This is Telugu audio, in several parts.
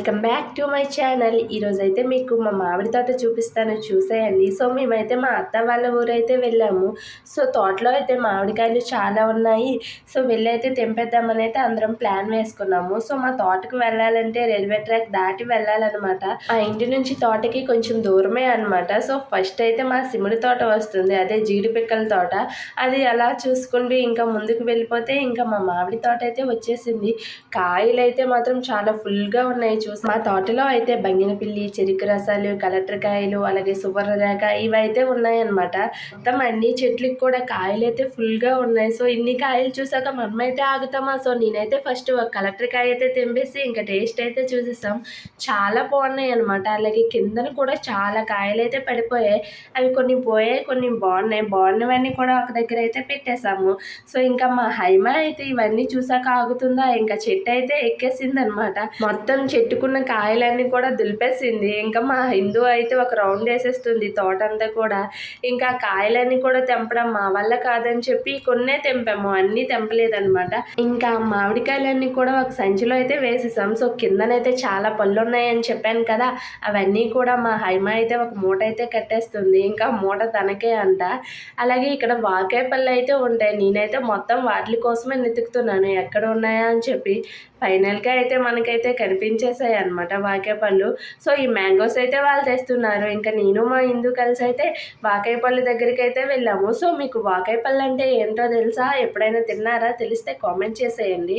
Welcome back to my channel. ఈరోజైతే మీకు మా మామిడి తోట చూపిస్తాను, చూసేయండి. సో మేమైతే మా అత్త వాళ్ళ ఊరైతే వెళ్ళాము. సో తోటలో అయితే మామిడికాయలు చాలా ఉన్నాయి. సో వెళ్ళైతే తెంపేద్దామని అయితే అందరం ప్లాన్ వేసుకున్నాము. సో మా తోటకు వెళ్ళాలంటే రైల్వే ట్రాక్ దాటి వెళ్ళాలన్నమాట. ఆ ఇంటి నుంచి తోటకి కొంచెం దూరమే అనమాట. సో ఫస్ట్ అయితే మా సిముడి తోట వస్తుంది, అదే జీడి పిక్కల తోట. అది అలా చూసుకుంటూ ఇంకా ముందుకు వెళ్ళిపోతే ఇంకా మా మామిడి తోట అయితే వచ్చేసింది. కాయలు అయితే మాత్రం చాలా ఫుల్గా ఉన్నాయి. చూసి మా తోటలో అయితే బంగినపిల్లి, చెరుకు రసాలు, కలెక్టర్ కాయలు, అలాగే సువర్ణరేఖ ఇవైతే ఉన్నాయన్నమాట. మొత్తం అన్ని చెట్లకి కూడా కాయలు అయితే ఫుల్గా ఉన్నాయి. సో ఇన్ని కాయలు చూసాక మనమైతే ఆగుతామా? సో నేనైతే ఫస్ట్ ఒక కలెక్టర్ కాయ అయితే తెంపేసి ఇంకా టేస్ట్ అయితే చూసేసాం. చాలా బాగున్నాయి అనమాట. అలాగే కిందన కూడా చాలా కాయలు అయితే పడిపోయాయి. అవి కొన్ని పోయాయి, కొన్ని బాగున్నవన్నీ కూడా ఒక దగ్గర అయితే పెట్టేశాము. సో ఇంకా మా హైమా అయితే ఇవన్నీ చూసాక ఆగుతుందా, ఇంకా చెట్టు అయితే ఎక్కేసింది అనమాట. మొత్తం చెట్టుకున్న కాయలన్నీ కూడా దులిపేసింది. ఇంకా మా హిందూ అయితే ఒక రౌండ్ వేసేస్తుంది తోటంతా కూడా. ఇంకా కాయలన్నీ కూడా తెంపడం మా వల్ల కాదని చెప్పి కొన్నే తెంపాము, అన్నీ తెంపలేదనమాట. ఇంకా మామిడికాయలన్నీ కూడా ఒక సంచిలో అయితే వేసేసాం. సో కిందనైతే చాలా పళ్ళు ఉన్నాయని చెప్పాను కదా, అవన్నీ కూడా మా హైమ అయితే ఒక మూట అయితే కట్టేస్తుంది. ఇంకా మూట తనకే అంట. అలాగే ఇక్కడ వాకాయ పళ్ళు అయితే ఉంటాయి. నేనైతే మొత్తం వాటి కోసమే వెతుకుతున్నాను ఎక్కడ ఉన్నాయా అని చెప్పి. ఫైనల్గా అయితే మనకైతే కనిపించేసాయి అనమాట వాకాయ పళ్ళు. సో ఈ మ్యాంగోస్ అయితే వాళ్ళు తెస్తున్నారు. ఇంకా నేను మా హిందూ కలిసి అయితే వాకాయ పళ్ళు దగ్గరికి అయితే వెళ్ళాము. సో మీకు వాకాయ పళ్ళు అంటే ఏంటో తెలుసా? ఎప్పుడైనా తిన్నారా? తెలిస్తే కామెంట్ చేసేయండి.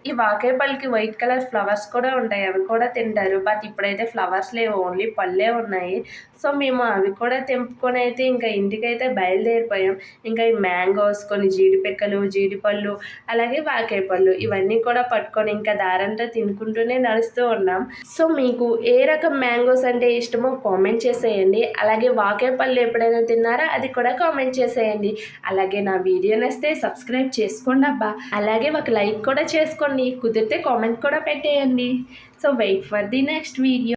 ఈ వాకాయ పళ్ళకి వైట్ కలర్ ఫ్లవర్స్ కూడా ఉంటాయి, అవి కూడా తింటారు. బట్ ఇప్పుడైతే ఫ్లవర్స్ లేవు, ఓన్లీ పళ్ళే ఉన్నాయి. సో మేము అవి కూడా తెంపుకొని అయితే ఇంకా ఇంటికైతే బయలుదేరిపోయాం. ఇంకా ఈ మ్యాంగోస్, కొన్ని జీడిపిక్కలు, జీడిపళ్ళు, అలాగే వాకాయ పళ్ళు ఇవన్నీ కూడా పట్టుకొని ఇంకా దారంతా తినుకుంటూనే నడుస్తూ ఉన్నాం. సో మీకు ఏ రకం మ్యాంగోస్ అంటే ఇష్టమో కామెంట్ చేసేయండి. అలాగే వాకాయ పళ్ళు ఎప్పుడైనా తిన్నారా అది కూడా కామెంట్ చేసేయండి. అలాగే నా వీడియో నచ్చితే సబ్స్క్రైబ్ చేసుకోండి అబ్బా. అలాగే ఒక లైక్ కూడా చేసుకోండి, కుదిరితే కామెంట్ కూడా పెట్టేయండి. So wait for the next video.